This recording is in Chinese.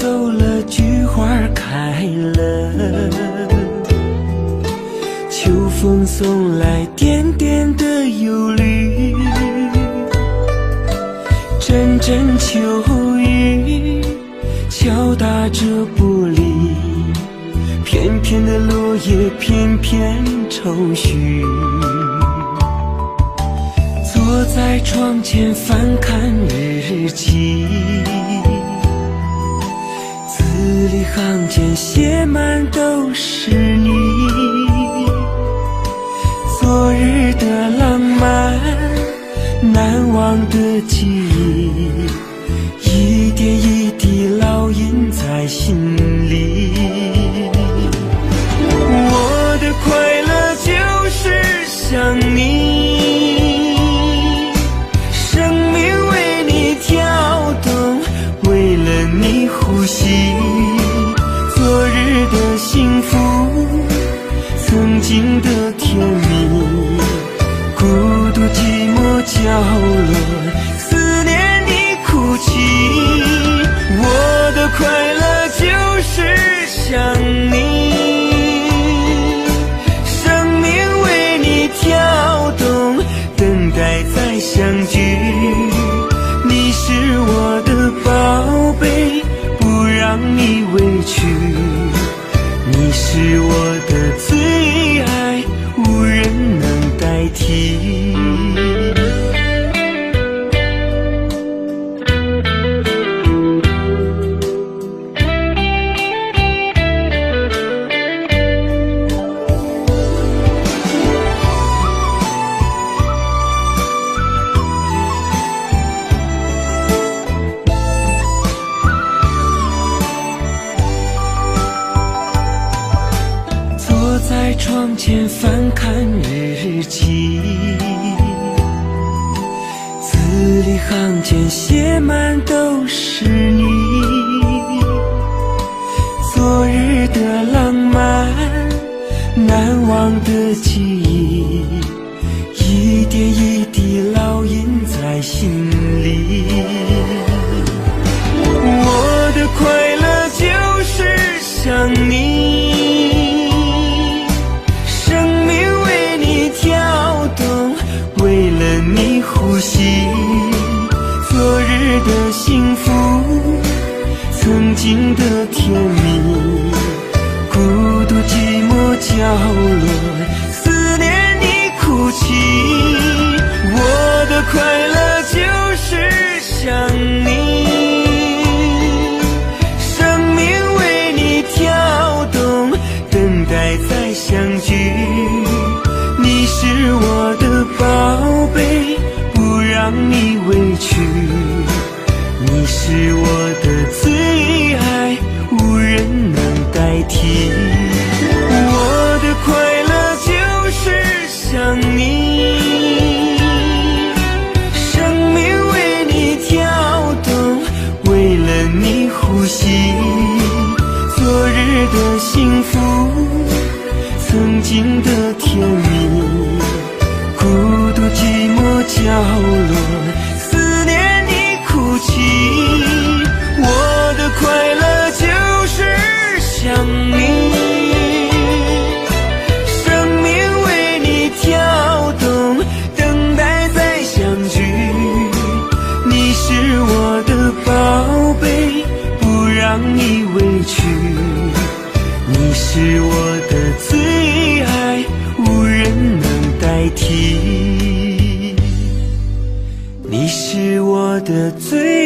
走了，菊花开了，秋风送来点点的忧虑，阵阵秋雨敲打着玻璃，片片的落叶片片愁绪。坐在窗前翻看日记，字里行间写满都是你。昨日的浪漫，难忘的记忆，一点一滴烙印在心里。我的快乐就是想你，生命为你跳动，为了你呼吸。昨日的幸福，曾经的甜蜜，孤独寂寞角落，思念你哭泣。我的快乐就是想你，生命为你跳动，等待再相聚。你是我的宝贝，不让你委屈，你是我的最爱，无人能代替。坐在窗前翻看日记，字里行间写满都是你。昨日的浪漫，难忘的记忆，一点一滴烙印在心里。我的快乐就是想你，生命为你跳动，为了你呼吸。昨日的幸福，曾经的甜蜜，孤独寂寞角落，思念你哭泣。我的快乐就是想你，生命为你跳动，等待再相聚。你是我的宝贝，不让你委屈，你是我的最爱，无人能代替。我的快乐就是想你，生命为你跳动，为了你呼吸。昨日的幸福，曾经的甜蜜，孤独寂寞角落，思念你哭泣。我的快乐就是想你，生命为你跳动，等待再相聚。你是我的宝贝，不让你委屈，你是我的最爱，无人能代替。你是我的最